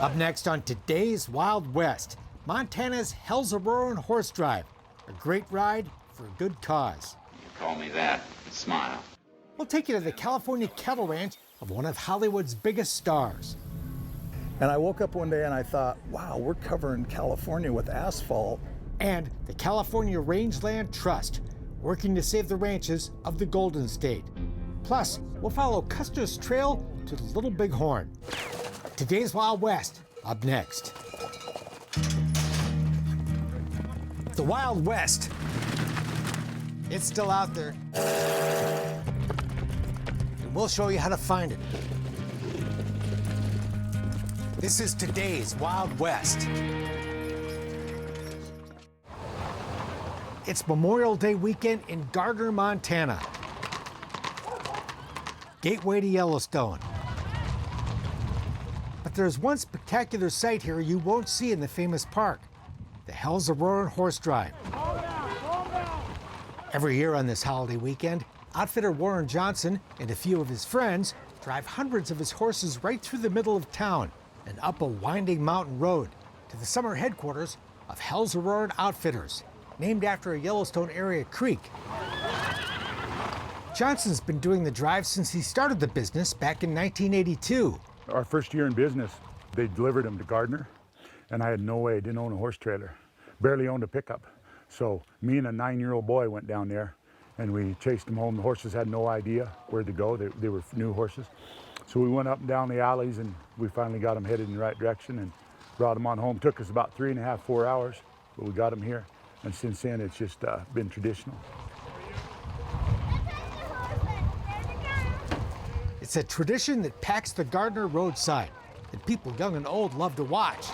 Up next on today's Wild West, Montana's Hell's a Roaring Horse Drive. A great ride for a good cause. You call me that, smile. We'll take you to the California cattle ranch of one of Hollywood's biggest stars. And I woke up one day and I thought, wow, we're covering California with asphalt. And the California Rangeland Trust, working to save the ranches of the Golden State. Plus, we'll follow Custer's trail to the Little Bighorn. Today's Wild West, up next. The Wild West. It's still out there. And we'll show you how to find it. This is today's Wild West. It's Memorial Day weekend in Gardner, Montana. Gateway to Yellowstone. But there's one spectacular sight here you won't see in the famous park, the Hell's a Roaring Horse Drive. Every year on this holiday weekend, outfitter Warren Johnson and a few of his friends drive hundreds of his horses right through the middle of town and up a winding mountain road to the summer headquarters of Hell's a Roaring Outfitters, named after a Yellowstone area creek. Johnson's been doing the drive since he started the business back in 1982. Our first year in business, they delivered them to Gardner, and I had no way, didn't own a horse trailer, barely owned a pickup. So me and a 9-year-old boy went down there and we chased them home. The horses had no idea where to go. They were new horses. So we went up and down the alleys and we finally got them headed in the right direction and brought them on home. Took us about 3.5, 4 hours, but we got them here. And since then, it's just been traditional. It's a tradition that packs the Gardner roadside that people young and old love to watch.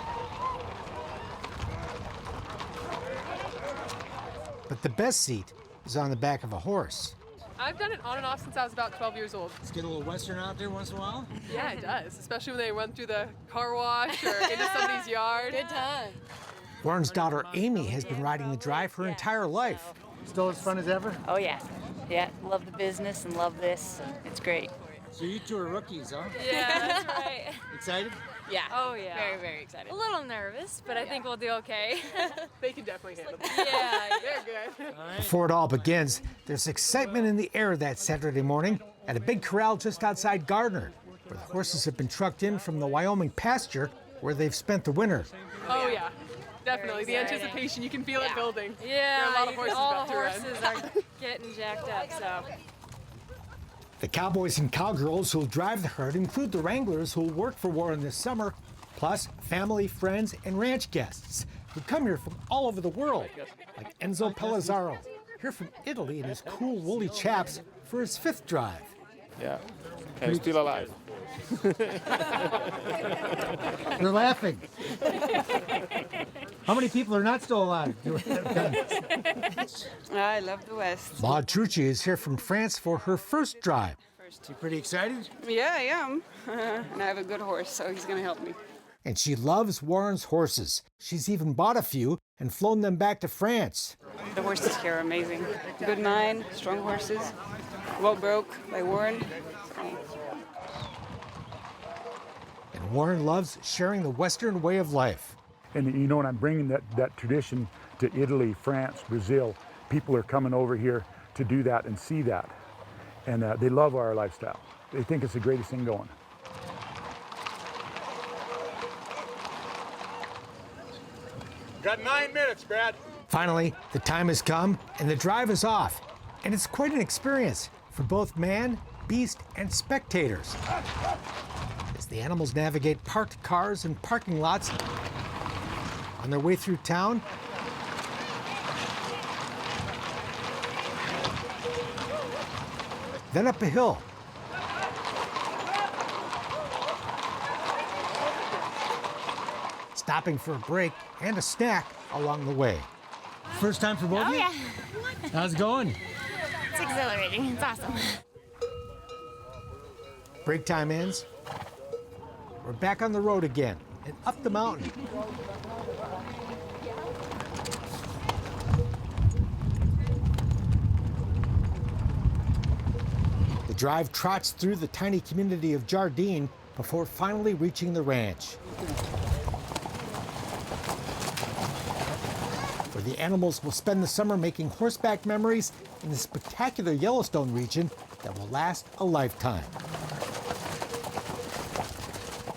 But the best seat is on the back of a horse. I've done it on and off since I was about 12 years old. Let's get a little Western out there once in a while. Yeah, it does, especially when they run through the car wash or into somebody's yard. Good time. Warren's daughter Amy has been riding the drive her entire life. Still as fun as ever? Oh yeah, yeah. Love the business and love this. It's great. So you two are rookies, huh? Yeah, that's right. Excited? Yeah. Oh yeah. Very, very excited. A little nervous, but I think we'll do okay. They can definitely handle it. Yeah, They're good. Before it all begins, there's excitement in the air that Saturday morning at a big corral just outside Gardner, where the horses have been trucked in from the Wyoming pasture where they've spent the winter. Oh yeah, definitely. The anticipation, you can feel it building. Yeah, there are a lot of horses all about to run. horses are getting jacked up, so. The cowboys and cowgirls who'll drive the herd include the wranglers who'll work for Warren this summer, plus family, friends, and ranch guests who come here from all over the world, like Enzo Pellizzaro, here from Italy in his cool woolly chaps for his 5th drive. Yeah, and still alive. They're laughing. How many people are not still alive? I love the West. Maud Trucci is here from France for her 1st drive. You pretty excited? Yeah, I am. And I have a good horse, so he's going to help me. And she loves Warren's horses. She's even bought a few and flown them back to France. The horses here are amazing. Good mind, strong horses. Well broke by Warren. And Warren loves sharing the Western way of life. And you know, when I'm bringing that tradition to Italy, France, Brazil, people are coming over here to do that and see that. And they love our lifestyle. They think it's the greatest thing going. Got 9 minutes, Brad. Finally, the time has come and the drive is off. And it's quite an experience for both man, beast, and spectators. As the animals navigate parked cars and parking lots on their way through town, then up a hill. Stopping for a break and a snack along the way. First time for both of you? yeah. How's it going? It's exhilarating. It's awesome. Break time ends. We're back on the road again and up the mountain. The drive trots through the tiny community of Jardine before finally reaching the ranch, where the animals will spend the summer making horseback memories in the spectacular Yellowstone region that will last a lifetime.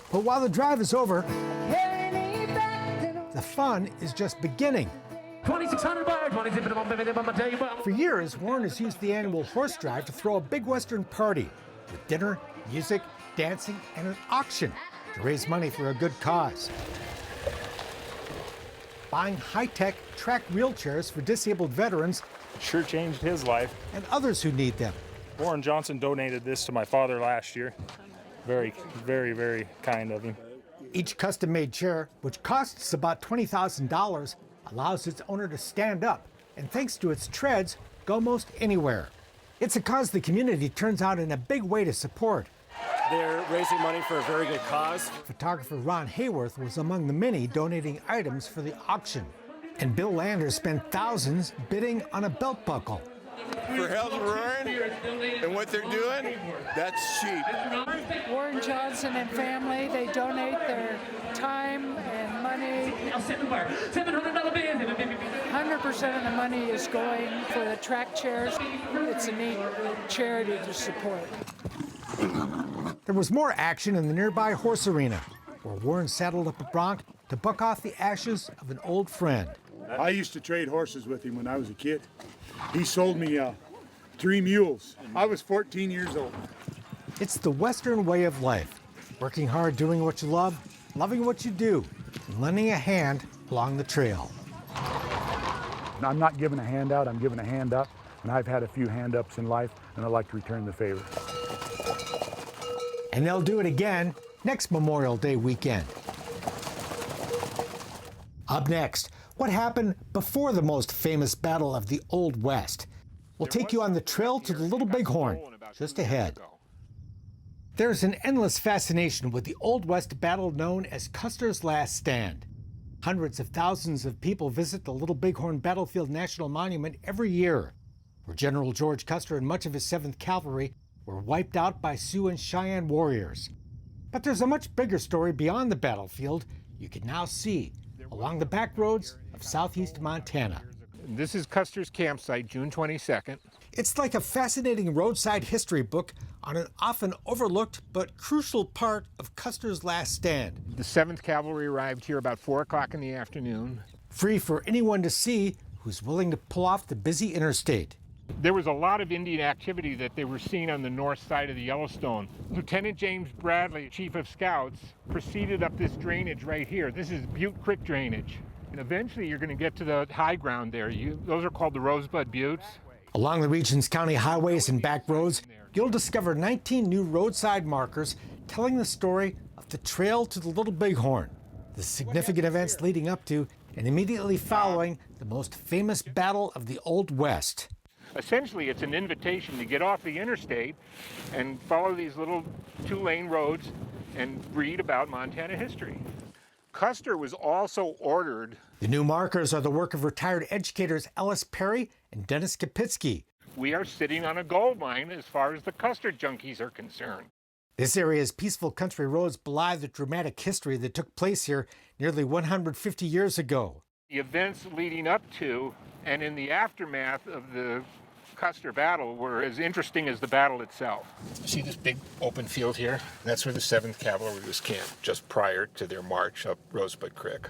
But while the drive is over, the fun is just beginning. 2,600 buyers. For years, Warren has used the annual horse drive to throw a big Western party with dinner, music, dancing, and an auction to raise money for a good cause. Buying high-tech track wheelchairs for disabled veterans Sure changed his life. and others who need them. Warren Johnson donated this to my father last year. Very, very, very kind of him. Each custom-made chair, which costs about $20,000, allows its owner to stand up, and thanks to its treads, go most anywhere. It's a cause the community turns out in a big way to support. They're raising money for a very good cause. Photographer Ron Hayworth was among the many donating items for the auction. And Bill Landers spent thousands bidding on a belt buckle. For Hell's Roaring and what they're doing, that's cheap. Warren Johnson and family, they donate their time and money. 100% of the money is going for the track chairs. It's a neat charity to support. There was more action in the nearby horse arena, where Warren saddled up a bronc to buck off the ashes of an old friend. I used to trade horses with him when I was a kid. He sold me 3 mules. I was 14 years old. It's the Western way of life, working hard, doing what you love, loving what you do, and lending a hand along the trail. I'm not giving a hand out, I'm giving a hand up, and I've had a few hand ups in life, and I'd like to return the favor. And they'll do it again next Memorial Day weekend. Up next, what happened before the most famous battle of the Old West? We'll take you on the trail to the Little Bighorn, just ahead. There's an endless fascination with the Old West battle known as Custer's Last Stand. Hundreds of thousands of people visit the Little Bighorn Battlefield National Monument every year, where General George Custer and much of his 7th Cavalry were wiped out by Sioux and Cheyenne warriors. But there's a much bigger story beyond the battlefield you can now see along the back roads of southeast Montana. This is Custer's campsite, June 22nd. It's like a fascinating roadside history book on an often overlooked but crucial part of Custer's Last Stand. The 7th Cavalry arrived here about 4 o'clock in the afternoon. Free for anyone to see who's willing to pull off the busy interstate. There was a lot of Indian activity that they were seeing on the north side of the Yellowstone. Lieutenant James Bradley, Chief of Scouts, proceeded up this drainage right here. This is Butte Creek drainage. And eventually you're going to get to the high ground there. Those are called the Rosebud Buttes. Along the region's county highways and back roads, you'll discover 19 new roadside markers telling the story of the trail to the Little Bighorn, the significant events leading up to and immediately following the most famous battle of the Old West. Essentially, it's an invitation to get off the interstate and follow these little 2-lane roads and read about Montana history. Custer was also ordered. The new markers are the work of retired educators Ellis Perry and Dennis Kapitsky. We are sitting on a gold mine as far as the Custer junkies are concerned. This area's peaceful country roads belie the dramatic history that took place here nearly 150 years ago. The events leading up to and in the aftermath of the Custer battle were as interesting as the battle itself. See this big open field here? That's where the 7th Cavalry was camped just prior to their march up Rosebud Creek.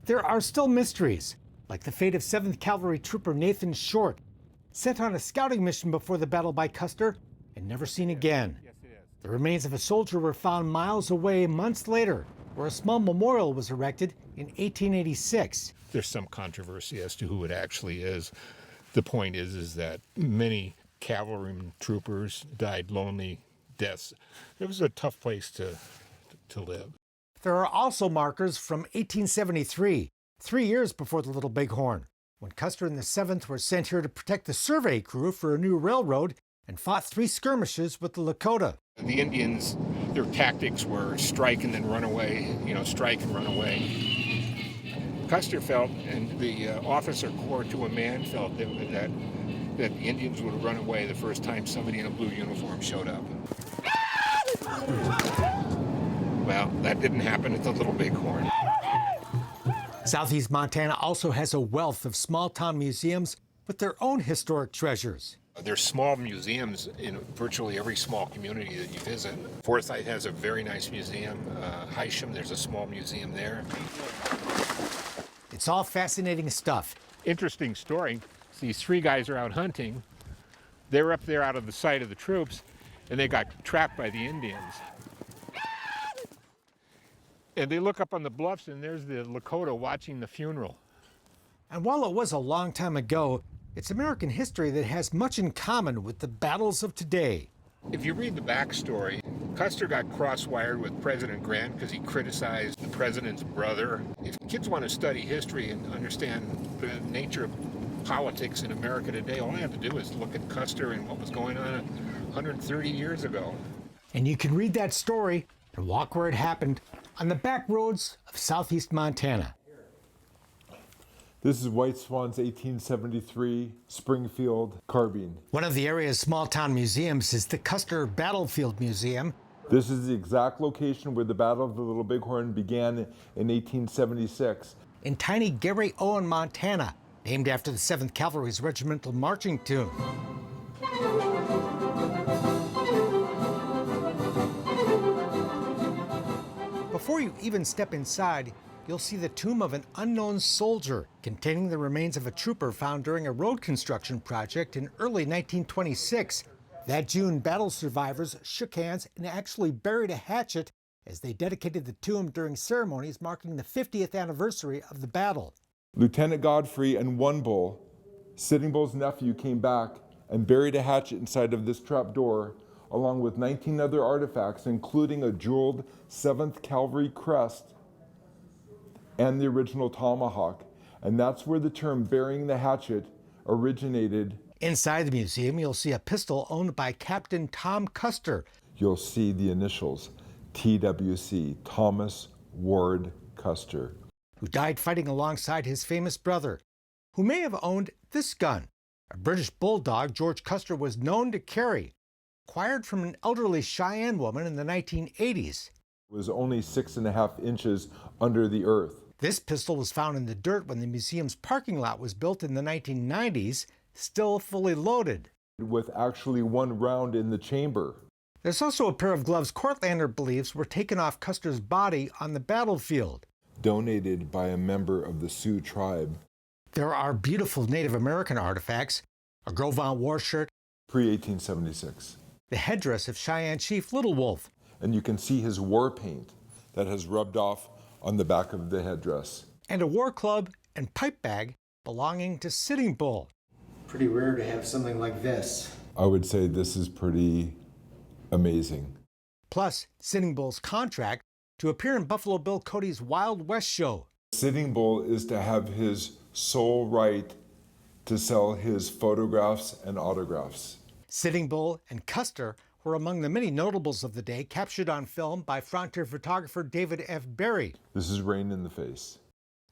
There are still mysteries, like the fate of 7th Cavalry Trooper Nathan Short, sent on a scouting mission before the battle by Custer and never seen again. The remains of a soldier were found miles away months later, where a small memorial was erected in 1886. There's some controversy as to who it actually is. The point is that many cavalrymen, troopers died lonely deaths. It was a tough place to live. There are also markers from 1873, 3 years before the Little Bighorn, when Custer and the 7th were sent here to protect the survey crew for a new railroad and fought 3 skirmishes with the Lakota. The Indians, their tactics were strike and then run away, strike and run away. Custer felt, and the officer corps to a man felt that the Indians would run away the first time somebody in a blue uniform showed up. Well, that didn't happen at the Little Bighorn. Southeast Montana also has a wealth of small-town museums with their own historic treasures. There's small museums in virtually every small community that you visit. Forsyth has a very nice museum. Hysham, there's a small museum there. It's all fascinating stuff. Interesting story. These three guys are out hunting. They're up there out of the sight of the troops, and they got trapped by the Indians. And they look up on the bluffs, and there's the Lakota watching the funeral. And while it was a long time ago, it's American history that has much in common with the battles of today. If you read the backstory, Custer got cross-wired with President Grant because he criticized the president's brother. If kids want to study history and understand the nature of politics in America today, all they have to do is look at Custer and what was going on 130 years ago. And you can read that story and walk where it happened on the back roads of southeast Montana. This is White Swan's 1873 Springfield carbine. One of the area's small-town museums is the Custer Battlefield Museum. This is the exact location where the Battle of the Little Bighorn began in 1876. In tiny Gary Owen, Montana, named after the 7th Cavalry's regimental marching tune. Before you even step inside, you'll see the tomb of an unknown soldier containing the remains of a trooper found during a road construction project in early 1926. That June, battle survivors shook hands and actually buried a hatchet as they dedicated the tomb during ceremonies marking the 50th anniversary of the battle. Lieutenant Godfrey and One Bull, Sitting Bull's nephew, came back and buried a hatchet inside of this trapdoor, along with 19 other artifacts, including a jeweled 7th Cavalry crest and the original tomahawk. And that's where the term burying the hatchet originated. Inside the museum, you'll see a pistol owned by Captain Tom Custer. You'll see the initials, TWC, Thomas Ward Custer, who died fighting alongside his famous brother, who may have owned this gun, a British bulldog George Custer was known to carry, acquired from an elderly Cheyenne woman in the 1980s. It was only 6.5 inches under the earth. This pistol was found in the dirt when the museum's parking lot was built in the 1990s, still fully loaded. With actually one round in the chamber. There's also a pair of gloves Courtlander believes were taken off Custer's body on the battlefield. Donated by a member of the Sioux tribe. There are beautiful Native American artifacts, a Gros Ventre war shirt, pre-1876. The headdress of Cheyenne Chief Little Wolf. And you can see his war paint that has rubbed off on the back of the headdress. And a war club and pipe bag belonging to Sitting Bull. Pretty rare to have something like this. I would say this is pretty amazing. Plus, Sitting Bull's contract to appear in Buffalo Bill Cody's Wild West show. Sitting Bull is to have his sole right to sell his photographs and autographs. Sitting Bull and Custer were among the many notables of the day captured on film by frontier photographer David F. Berry. This is Rain in the Face.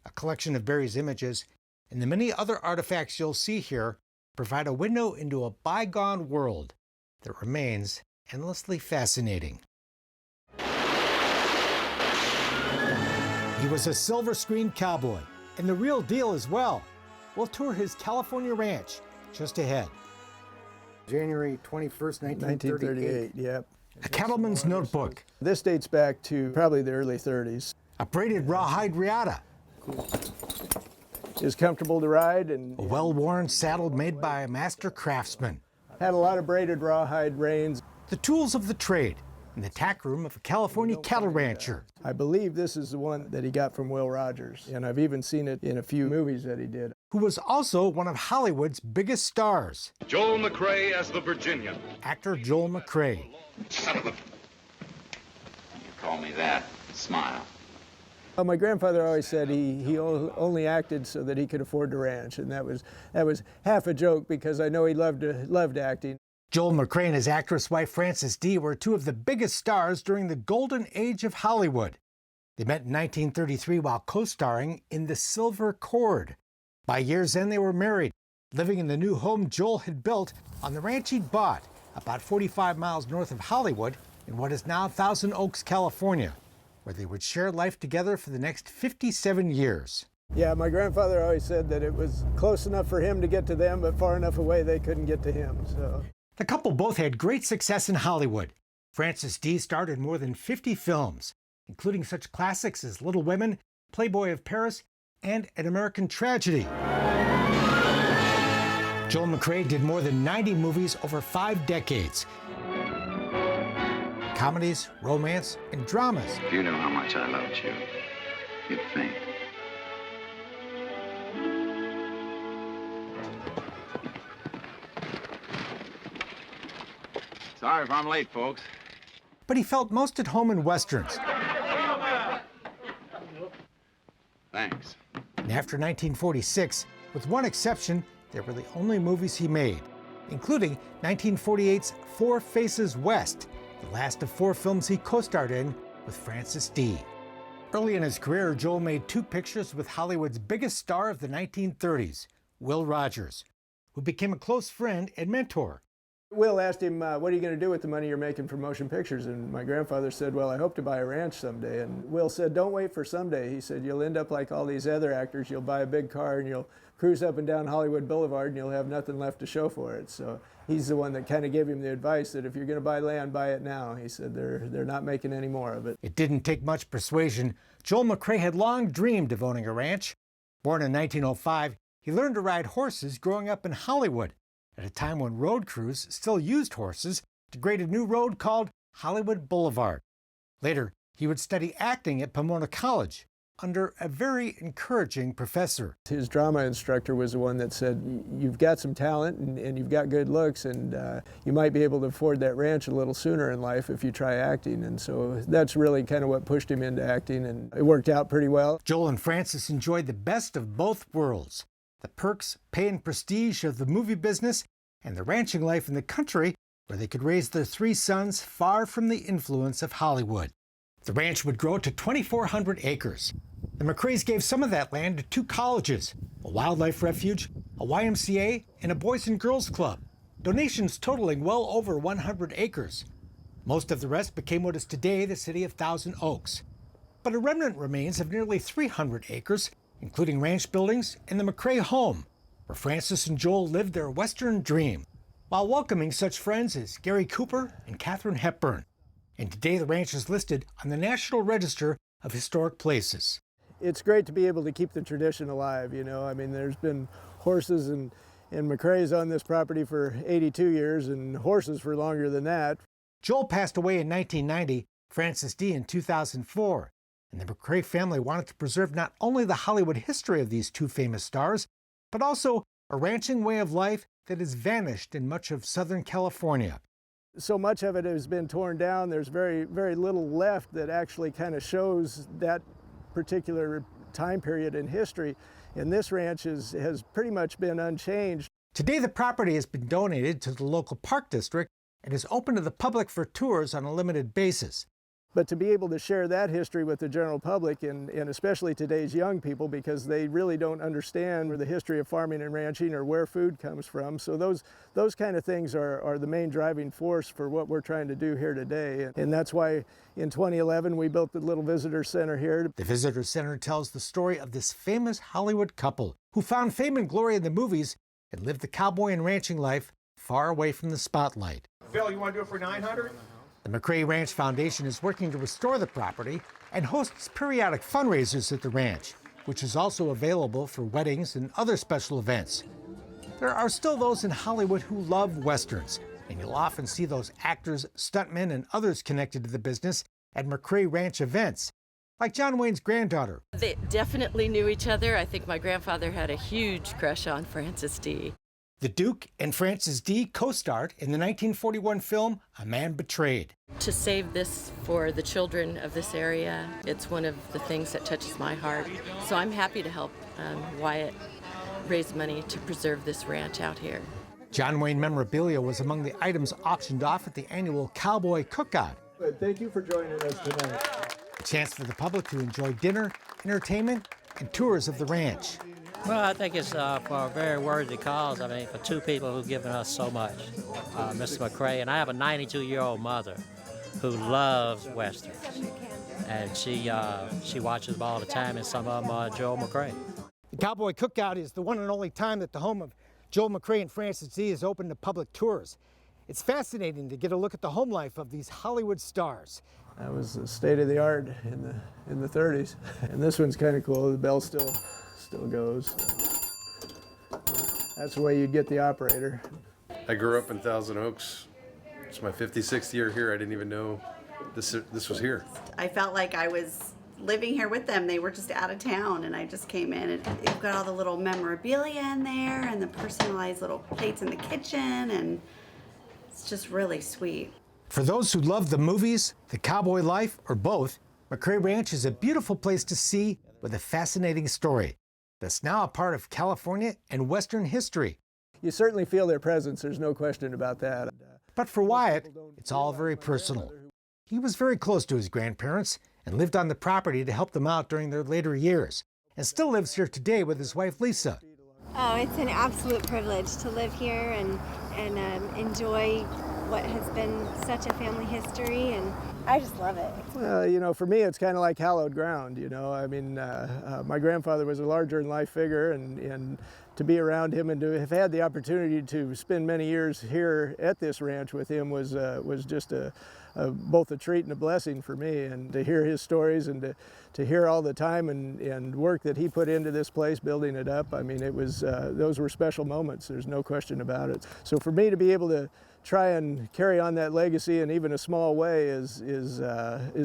A collection of Berry's images and the many other artifacts you'll see here provide a window into a bygone world that remains endlessly fascinating. He was a silver screen cowboy, and the real deal as well. We'll tour his California ranch just ahead. January 21st, 1938. Yep. A cattleman's notebook. This dates back to probably the early 30s. A braided rawhide riata. Is comfortable to ride. And a well-worn saddle made by a master craftsman. Had a lot of braided rawhide reins. The tools of the trade in the tack room of a California cattle rancher. I believe this is the one that he got from Will Rogers, and I've even seen it in a few movies that he did. Who was also one of Hollywood's biggest stars. Joel McCrae as the Virginian. Actor Joel McCrae. Son of a... You call me that, smile. Well, my grandfather always said he only acted so that he could afford the ranch, and that was half a joke because I know he loved acting. Joel McCrae and his actress wife Frances D. were two of the biggest stars during the golden age of Hollywood. They met in 1933 while co-starring in The Silver Cord. By year's end, they were married, living in the new home Joel had built on the ranch he'd bought about 45 miles north of Hollywood in what is now Thousand Oaks, California. where they would share life together for the next 57 years. Yeah, my grandfather always said that it was close enough for him to get to them, but far enough away they couldn't get to him. So the couple both had great success in Hollywood. Francis D. starred in more than 50 films, including such classics as Little Women, Playboy of Paris, and An American Tragedy. Joel McCrae did more than 90 movies over 5 decades. Comedies, romance, and dramas. If you knew how much I loved you, you'd faint. Sorry if I'm late, folks. But he felt most at home in Westerns. Thanks. And after 1946, with one exception, they were the only movies he made, including 1948's Four Faces West, the last of 4 films he co-starred in with Francis D. Early in his career, Joel made 2 pictures with Hollywood's biggest star of the 1930s, Will Rogers, who became a close friend and mentor. Will asked him, what are you going to do with the money you're making from motion pictures? And my grandfather said, well, I hope to buy a ranch someday. And Will said, don't wait for someday. He said, you'll end up like all these other actors. You'll buy a big car and you'll cruise up and down Hollywood Boulevard and you'll have nothing left to show for it. So he's the one that kind of gave him the advice that if you're going to buy land, buy it now. He said they're not making any more of it. It didn't take much persuasion. Joel McCrae had long dreamed of owning a ranch. Born in 1905, he learned to ride horses growing up in Hollywood, at a time when road crews still used horses to grade a new road called Hollywood Boulevard. Later, he would study acting at Pomona College under a very encouraging professor. His drama instructor was the one that said, you've got some talent and you've got good looks and you might be able to afford that ranch a little sooner in life if you try acting. And so that's really kind of what pushed him into acting, and it worked out pretty well. Joel and Francis enjoyed the best of both worlds: the perks, pay, and prestige of the movie business, and the ranching life in the country where they could raise their 3 sons far from the influence of Hollywood. The ranch would grow to 2,400 acres. The McCraes gave some of that land to 2 colleges, a wildlife refuge, a YMCA, and a Boys and Girls Club, donations totaling well over 100 acres. Most of the rest became what is today the city of Thousand Oaks. But a remnant remains of nearly 300 acres, including ranch buildings and the McCrae home, where Francis and Joel lived their Western dream, while welcoming such friends as Gary Cooper and Katharine Hepburn. And today the ranch is listed on the National Register of Historic Places. It's great to be able to keep the tradition alive, you know. I mean, there's been horses and McCrae's on this property for 82 years and horses for longer than that. Joel passed away in 1990, Francis D. in 2004, and the McCrae family wanted to preserve not only the Hollywood history of these 2 famous stars, but also a ranching way of life that has vanished in much of Southern California. So much of it has been torn down. There's very, very little left that actually kind of shows that particular time period in history. And this ranch has pretty much been unchanged. Today, the property has been donated to the local park district and is open to the public for tours on a limited basis. But to be able to share that history with the general public, and especially today's young people, because they really don't understand the history of farming and ranching or where food comes from. So those kind of things are the main driving force for what we're trying to do here today. And that's why in 2011 we built the little visitor center here. The visitor center tells the story of this famous Hollywood couple who found fame and glory in the movies and lived the cowboy and ranching life far away from the spotlight. Phil, you want to do it for 900? The McCrae Ranch Foundation is working to restore the property and hosts periodic fundraisers at the ranch, which is also available for weddings and other special events. There are still those in Hollywood who love Westerns, and you'll often see those actors, stuntmen, and others connected to the business at McCrae Ranch events, like John Wayne's granddaughter. They definitely knew each other. I think my grandfather had a huge crush on Francis D. The Duke and Francis D. co-starred in the 1941 film A Man Betrayed. To save this for the children of this area, it's one of the things that touches my heart. So I'm happy to help Wyatt raise money to preserve this ranch out here. John Wayne memorabilia was among the items auctioned off at the annual Cowboy Cookout. Thank you for joining us tonight. A chance for the public to enjoy dinner, entertainment, and tours of the ranch. Well, I think it's for a very worthy cause. I mean, for 2 people who've given us so much, Mr. McCrae, and I have a 92-year-old mother who loves Westerns. and she watches them all the time, and some of them Joel McCrae. The Cowboy Cookout is the one and only time that the home of Joel McCrae and Frances Z is open to public tours. It's fascinating to get a look at the home life of these Hollywood stars. That was the state of the art in the 30s. And this one's kind of cool. The bell still goes. That's the way you'd get the operator. I grew up in Thousand Oaks. It's my 56th year here. I didn't even know this was here. I felt like I was living here with them. They were just out of town, and I just came in, and you've got all the little memorabilia in there and the personalized little plates in the kitchen, and it's just really sweet. For those who love the movies, the cowboy life, or both, McCrae Ranch is a beautiful place to see with a fascinating story that's now a part of California and Western history. You certainly feel their presence, there's no question about that. But for Wyatt, it's all very personal. He was very close to his grandparents and lived on the property to help them out during their later years, and still lives here today with his wife, Lisa. Oh, it's an absolute privilege to live here and enjoy what has been such a family history, and I just love it. Well, you know, for me, it's kind of like hallowed ground, you know. I mean, my grandfather was a larger-than-life figure, and to be around him and to have had the opportunity to spend many years here at this ranch with him was just both a treat and a blessing for me. And to hear his stories and to hear all the time and work that he put into this place, building it up, I mean, it was those were special moments. There's no question about it. So for me to be able to try and carry on that legacy in even a small way is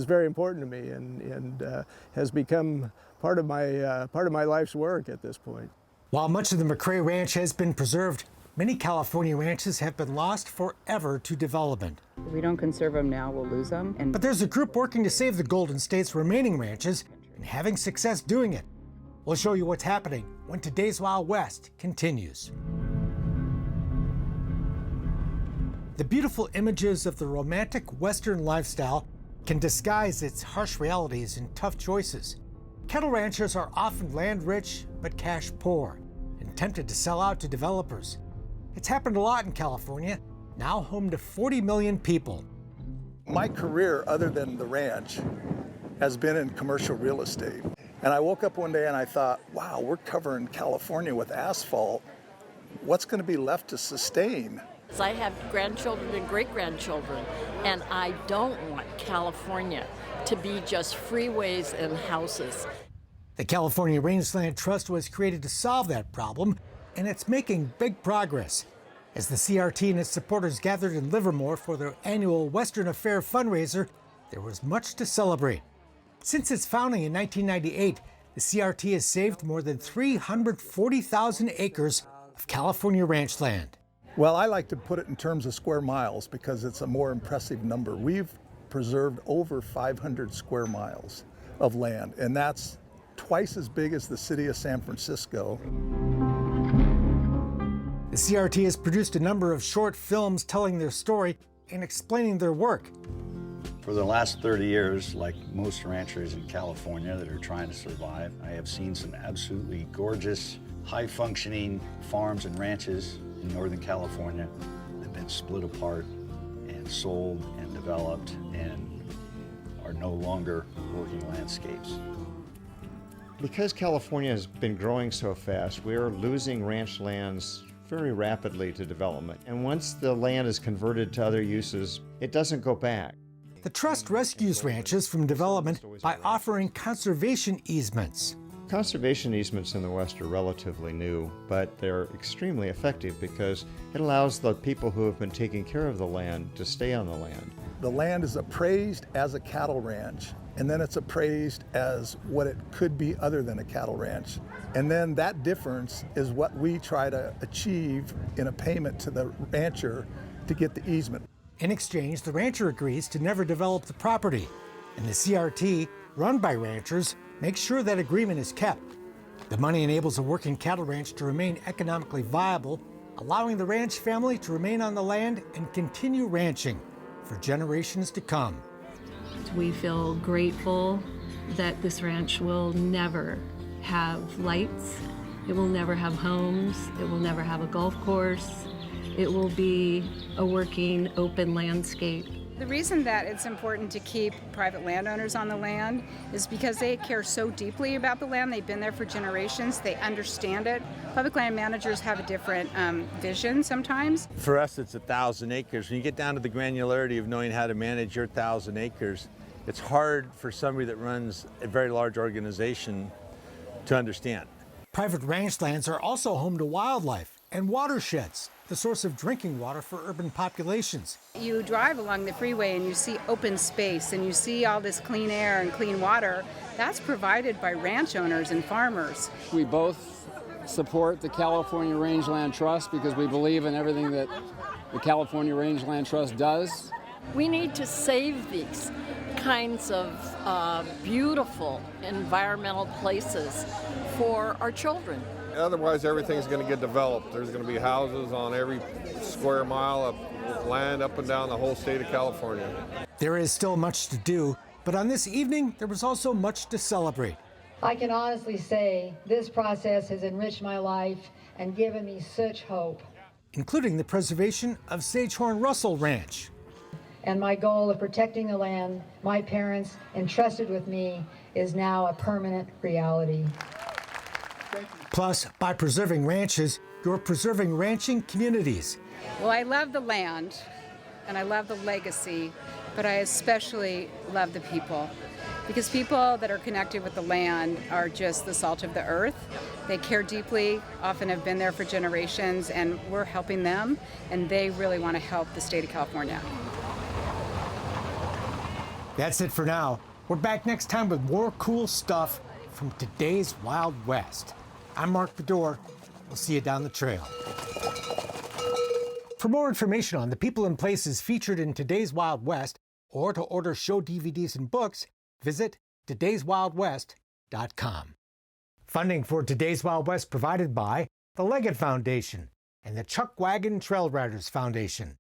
very important to me, and has become part of my life's work at this point. While much of the McCrae Ranch has been preserved, many California ranches have been lost forever to development. If we don't conserve them now, we'll lose them. But there's a group working to save the Golden State's remaining ranches and having success doing it. We'll show you what's happening when Today's Wild West continues. The beautiful images of the romantic Western lifestyle can disguise its harsh realities and tough choices. Cattle ranchers are often land-rich but cash-poor and tempted to sell out to developers. It's happened a lot in California, now home to 40 million people. My career, other than the ranch, has been in commercial real estate. And I woke up one day and I thought, wow, we're covering California with asphalt. What's going to be left to sustain? I have grandchildren and great-grandchildren, and I don't want California to be just freeways and houses. The California Rangeland Trust was created to solve that problem, and it's making big progress. As the CRT and its supporters gathered in Livermore for their annual Western Affair fundraiser, there was much to celebrate. Since its founding in 1998, the CRT has saved more than 340,000 acres of California ranch land. Well, I like to put it in terms of square miles because it's a more impressive number. We've preserved over 500 square miles of land, and that's twice as big as the city of San Francisco. The CRT has produced a number of short films telling their story and explaining their work. For the last 30 years, like most ranchers in California that are trying to survive, I have seen some absolutely gorgeous, high-functioning farms and ranches in Northern California that have been split apart and sold and developed and are no longer working landscapes. Because California has been growing so fast, we are losing ranch lands very rapidly to development. And once the land is converted to other uses, it doesn't go back. The Trust rescues ranches from development by offering conservation easements. Conservation easements in the West are relatively new, but they're extremely effective because it allows the people who have been taking care of the land to stay on the land. The land is appraised as a cattle ranch, and then it's appraised as what it could be other than a cattle ranch. And then that difference is what we try to achieve in a payment to the rancher to get the easement. In exchange, the rancher agrees to never develop the property, and the CRT, run by ranchers, makes sure that agreement is kept. The money enables a working cattle ranch to remain economically viable, allowing the ranch family to remain on the land and continue ranching for generations to come. We feel grateful that this ranch will never have lights, it will never have homes, it will never have a golf course. It will be a working, open landscape The reason that it's important to keep private landowners on the land is because they care so deeply about the land. They've been there for generations. They understand it. Public land managers have a different vision sometimes. For us, it's 1,000 acres. When you get down to the granularity of knowing how to manage your 1,000 acres, it's hard for somebody that runs a very large organization to understand. Private ranch lands are also home to wildlife and watersheds, the source of drinking water for urban populations. You drive along the freeway and you see open space and you see all this clean air and clean water. That's provided by ranch owners and farmers. We both support the California Rangeland Trust because we believe in everything that the California Rangeland Trust does. We need to save these kinds of beautiful environmental places for our children. Otherwise, everything's going to get developed. There's going to be houses on every square mile of land up and down the whole state of California. There is still much to do, but on this evening, there was also much to celebrate. I can honestly say this process has enriched my life and given me such hope. Including the preservation of Sagehorn Russell Ranch. And my goal of protecting the land my parents entrusted with me is now a permanent reality. Plus, by preserving ranches, you're preserving ranching communities. Well, I love the land and I love the legacy, but I especially love the people. Because people that are connected with the land are just the salt of the earth. They care deeply, often have been there for generations, and we're helping them, and they really want to help the state of California. That's it for now. We're back next time with more cool stuff from today's Wild West. I'm Mark Bedore. We'll see you down the trail. For more information on the people and places featured in today's Wild West, or to order show DVDs and books, visit todayswildwest.com. Funding for Today's Wild West provided by the Leggett Foundation and the Chuck Wagon Trail Riders Foundation.